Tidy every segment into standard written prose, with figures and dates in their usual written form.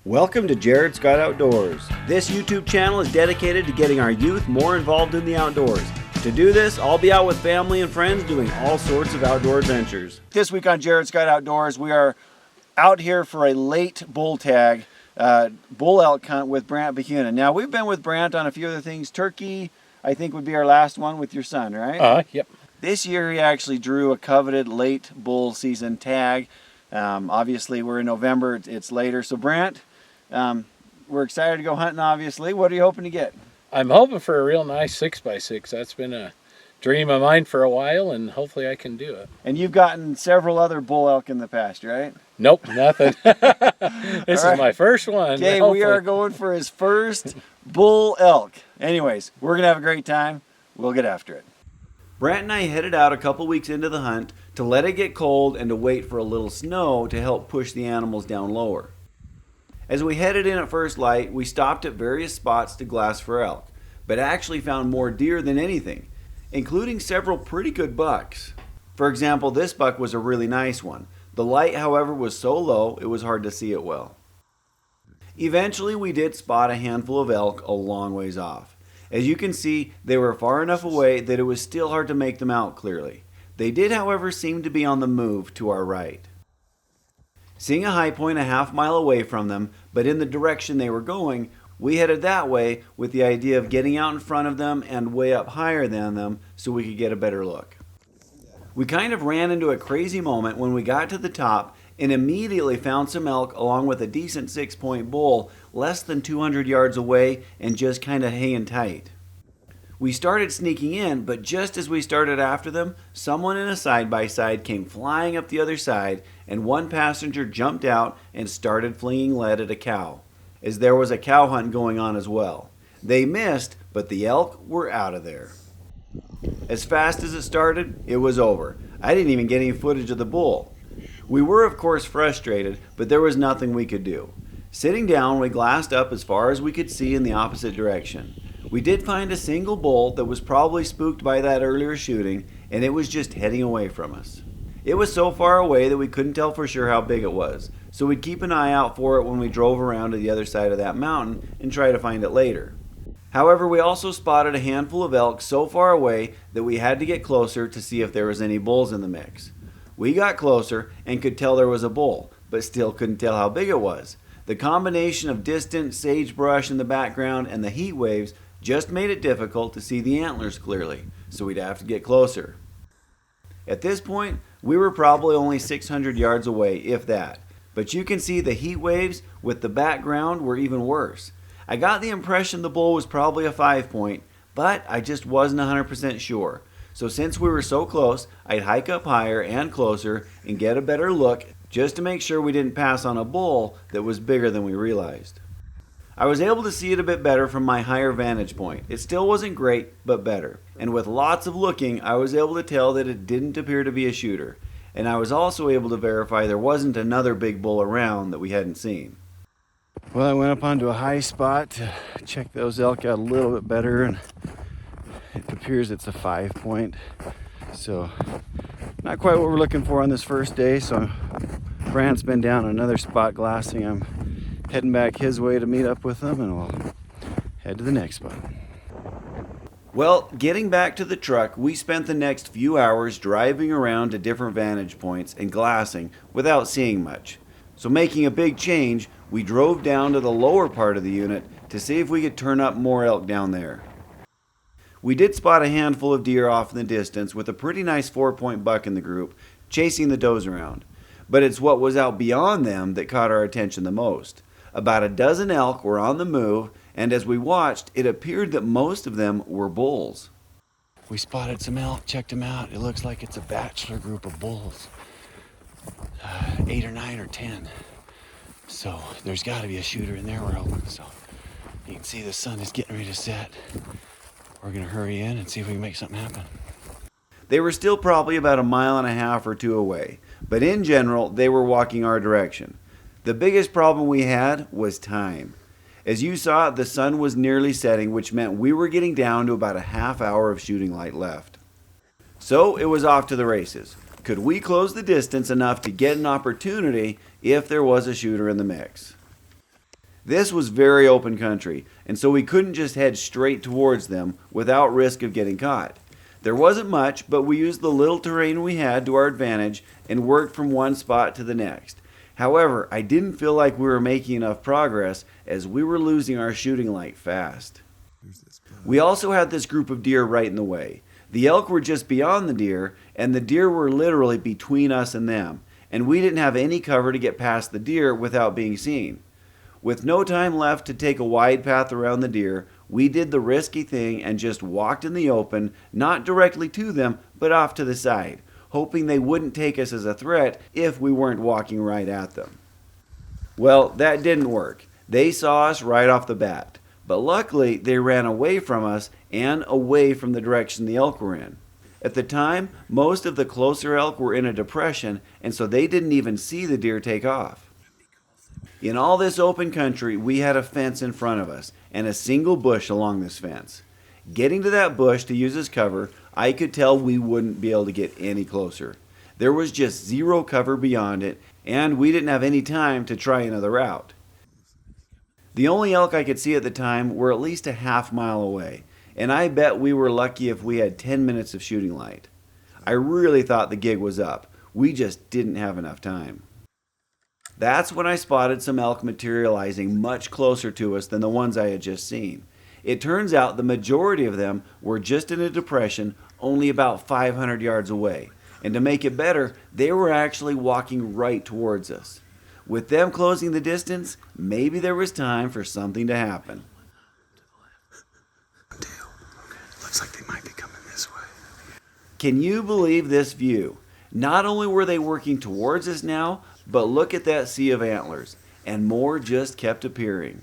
Welcome to Jared Scott Outdoors. This YouTube channel is dedicated to getting our youth more involved in the outdoors. To do this, I'll be out with family and friends doing all sorts of outdoor adventures. This week on Jared Scott Outdoors, we are out here for a late bull tag, bull elk hunt with Brant and I. Now, we've been with Brant on a few other things. Turkey, I think, would be our last one with your son, right? Yep. This year, he actually drew a coveted late bull season tag. Obviously, we're in November. It's later. So, Brant, we're excited to go hunting, obviously. What are you hoping to get? I'm hoping for a real nice 6x6. That's been a dream of mine for a while, and hopefully I can do it. And you've gotten several other bull elk in the past, right? Nope, nothing. This is my first one. Okay, we are going for his first bull elk. Anyways, we're going to have a great time. We'll get after it. Brant and I headed out a couple weeks into the hunt to let it get cold and to wait for a little snow to help push the animals down lower. As we headed in at first light, we stopped at various spots to glass for elk, but actually found more deer than anything, including several pretty good bucks. For example, this buck was a really nice one. The light, however, was so low it was hard to see it well. Eventually, we did spot a handful of elk a long ways off. As you can see, they were far enough away that it was still hard to make them out clearly. They did, however, seem to be on the move to our right. Seeing a high point a half-mile away from them, but in the direction they were going, we headed that way with the idea of getting out in front of them and way up higher than them so we could get a better look. We kind of ran into a crazy moment when we got to the top and immediately found some elk along with a decent 6-point bull less than 200 yards away and just kind of hanging tight. We started sneaking in, but just as we started after them, someone in a side-by-side came flying up the other side, and one passenger jumped out and started flinging lead at a cow, as there was a cow hunt going on as well. They missed, but the elk were out of there. As fast as it started, it was over. I didn't even get any footage of the bull. We were, of course, frustrated, but there was nothing we could do. Sitting down, we glassed up as far as we could see in the opposite direction. We did find a single bull that was probably spooked by that earlier shooting, and it was just heading away from us. It was so far away that we couldn't tell for sure how big it was, so we'd keep an eye out for it when we drove around to the other side of that mountain and try to find it later. However, we also spotted a handful of elk so far away that we had to get closer to see if there was any bulls in the mix. We got closer and could tell there was a bull, but still couldn't tell how big it was. The combination of distant sagebrush in the background and the heat waves just made it difficult to see the antlers clearly, so we'd have to get closer. At this point, we were probably only 600 yards away, if that, but you can see the heat waves with the background were even worse. I got the impression the bull was probably a 5-point, but I just wasn't 100% sure. So since we were so close, I'd hike up higher and closer and get a better look just to make sure we didn't pass on a bull that was bigger than we realized. I was able to see it a bit better from my higher vantage point. It still wasn't great, but better. And with lots of looking, I was able to tell that it didn't appear to be a shooter. And I was also able to verify there wasn't another big bull around that we hadn't seen. Well, I went up onto a high spot to check those elk out a little bit better, and it appears it's a 5-point. So, not quite what we're looking for on this first day, so Brant's been down another spot glassing. I'm heading back his way to meet up with them, and we'll head to the next spot. Well, getting back to the truck, we spent the next few hours driving around to different vantage points and glassing without seeing much. So making a big change, we drove down to the lower part of the unit to see if we could turn up more elk down there. We did spot a handful of deer off in the distance with a pretty nice 4-point buck in the group, chasing the does around. But it's what was out beyond them that caught our attention the most. About a dozen elk were on the move, and as we watched, it appeared that most of them were bulls. We spotted some elk, checked them out. It looks like it's a bachelor group of bulls. 8 or 9 or 10. So there's got to be a shooter in there, we're hoping. So you can see the sun is getting ready to set. We're going to hurry in and see if we can make something happen. They were still probably about 1.5 miles or 2 away, but in general, they were walking our direction. The biggest problem we had was time. As you saw, the sun was nearly setting, which meant we were getting down to about a half hour of shooting light left. So it was off to the races. Could we close the distance enough to get an opportunity if there was a shooter in the mix? This was very open country, and so we couldn't just head straight towards them without risk of getting caught. There wasn't much, but we used the little terrain we had to our advantage and worked from one spot to the next. However, I didn't feel like we were making enough progress as we were losing our shooting light fast. We also had this group of deer right in the way. The elk were just beyond the deer, and the deer were literally between us and them, and we didn't have any cover to get past the deer without being seen. With no time left to take a wide path around the deer, we did the risky thing and just walked in the open, not directly to them, but off to the side, hoping they wouldn't take us as a threat if we weren't walking right at them. Well, that didn't work. They saw us right off the bat, but luckily they ran away from us and away from the direction the elk were in. At the time, most of the closer elk were in a depression, and so they didn't even see the deer take off. In all this open country, we had a fence in front of us and a single bush along this fence. Getting to that bush to use as cover, I could tell we wouldn't be able to get any closer. There was just zero cover beyond it, and we didn't have any time to try another route. The only elk I could see at the time were at least a half-mile away, and I bet we were lucky if we had 10 minutes of shooting light. I really thought the gig was up. We just didn't have enough time. That's when I spotted some elk materializing much closer to us than the ones I had just seen. It turns out the majority of them were just in a depression only about 500 yards away, and to make it better, they were actually walking right towards us. With them closing the distance, maybe there was time for something to happen. Looks like they might be coming this way. Can you believe this view? Not only were they working towards us now, but look at that sea of antlers, and more just kept appearing.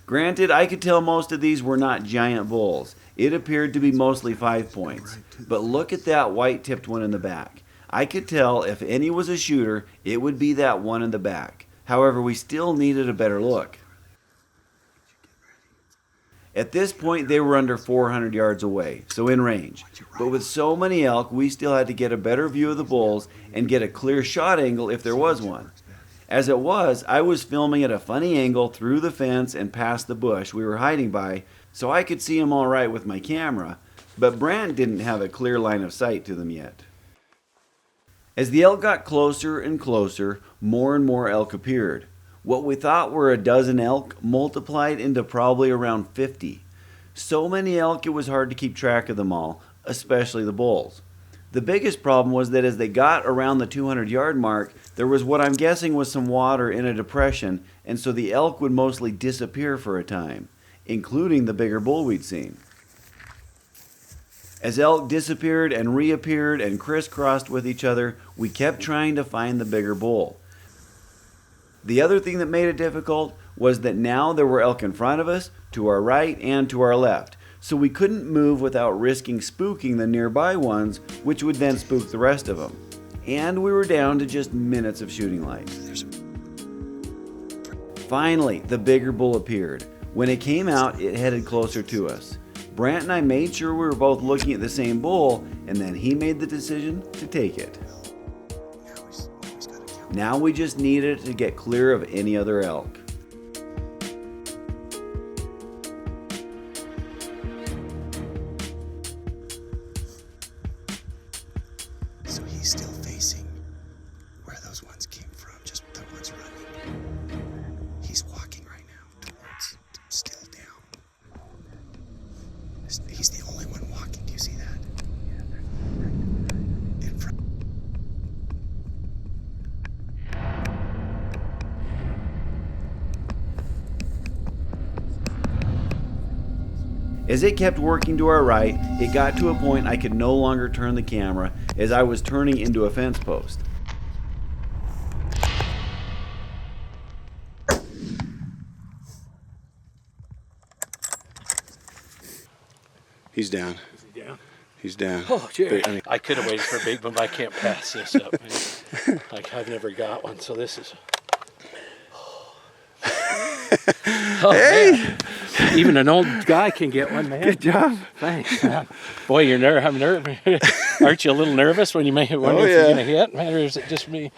Granted, I could tell most of these were not giant bulls. It appeared to be mostly 5 points, but look at that white-tipped one in the back. I could tell if any was a shooter, it would be that one in the back. However, we still needed a better look. At this point, they were under 400 yards away, so in range. But with so many elk, we still had to get a better view of the bulls and get a clear shot angle if there was one. As it was, I was filming at a funny angle through the fence and past the bush we were hiding by, so I could see them all right with my camera, but Brant didn't have a clear line of sight to them yet. As the elk got closer and closer, more and more elk appeared. What we thought were a dozen elk multiplied into probably around 50. So many elk it was hard to keep track of them all, especially the bulls. The biggest problem was that as they got around the 200-yard mark, there was what I'm guessing was some water in a depression, and so the elk would mostly disappear for a time, including the bigger bull we'd seen. As elk disappeared and reappeared and crisscrossed with each other, we kept trying to find the bigger bull. The other thing that made it difficult was that now there were elk in front of us, to our right, and to our left, so we couldn't move without risking spooking the nearby ones, which would then spook the rest of them. And we were down to just minutes of shooting light. Finally, the bigger bull appeared. When it came out, it headed closer to us. Brant and I made sure we were both looking at the same bull, and then he made the decision to take it. Now we just needed it to get clear of any other elk. So he's still facing where those ones came from, just the ones running. He's walking right now towards, still down. He's the only one walking. Do you see that? In front. As it kept working to our right, it got to a point I could no longer turn the camera as I was turning into a fence post. He's down. Is he down? He's down. Oh, Jerry. But, I mean, I could have waited for a big one, but I can't pass this up. Man. Like, I've never got one, so this is... Oh, hey! man. Even an old guy can get one, man. Good job. Thanks. Boy, I'm nervous. Aren't you a little nervous when you may wonder if you're going to hit? Man, or is it just me?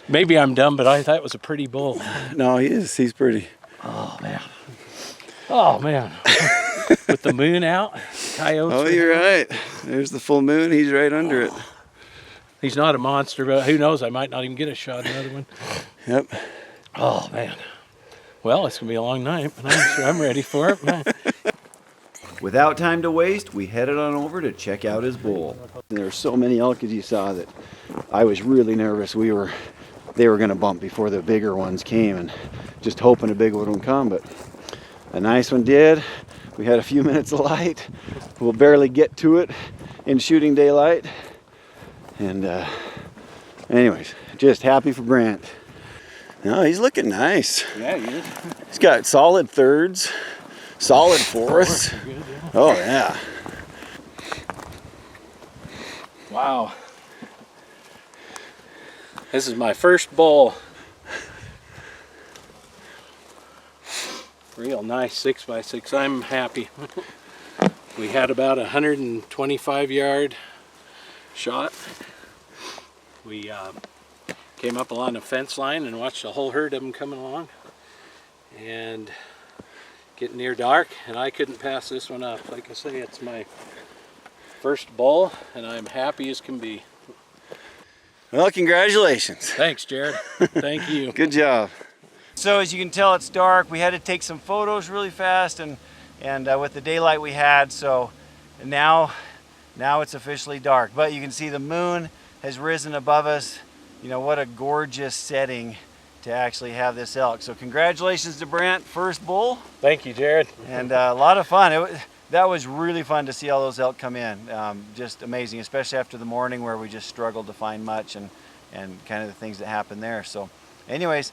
Maybe I'm dumb, but I thought it was a pretty bull. No, he is. He's pretty. Oh, man. Oh, man. With the moon out, coyotes. Oh, you're right. There's the full moon. He's right under it. He's not a monster, but who knows? I might not even get a shot at another one. Yep. Oh, man. Well, it's going to be a long night, but I'm ready for it. Man. Without time to waste, we headed on over to check out his bull. There were so many elk, as you saw, that I was really nervous. They were going to bump before the bigger ones came, and just hoping a big one would come, but a nice one did. We had a few minutes of light. We'll barely get to it in shooting daylight. And anyways, just happy for Brant. No, he's looking nice. Yeah, he is. He's got solid thirds, solid fourths. Oh, yeah. Wow. This is my first bull. Real nice 6x6. I'm happy. We had about 125 yard shot. We came up along the fence line and watched a whole herd of them coming along and getting near dark, and I couldn't pass this one up. Like I say, it's my first bull and I'm happy as can be. Well, congratulations. Thanks, Jared. Thank you. Good job. So as you can tell, it's dark. We had to take some photos really fast, and with the daylight we had, so now it's officially dark. But you can see the moon has risen above us. You know, what a gorgeous setting to actually have this elk. So congratulations to Brant, first bull. Thank you, Jared. And a lot of fun. That was really fun to see all those elk come in. Just amazing, especially after the morning where we just struggled to find much and kind of the things that happened there. So anyways,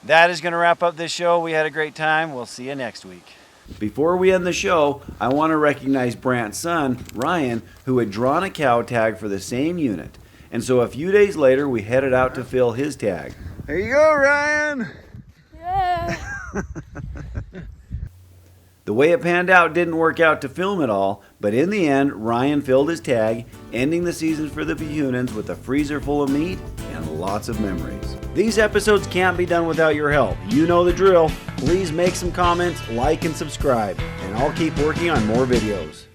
that is going to wrap up this show. We had a great time. We'll see you next week. Before we end the show, I want to recognize Brant's son, Ryan, who had drawn a cow tag for the same unit. And so a few days later, we headed out to fill his tag. There you go, Ryan. Yeah. The way it panned out didn't work out to film it all, but in the end, Ryan filled his tag, ending the season for the Pehunans with a freezer full of meat and lots of memories. These episodes can't be done without your help. You know the drill. Please make some comments, like, and subscribe, and I'll keep working on more videos.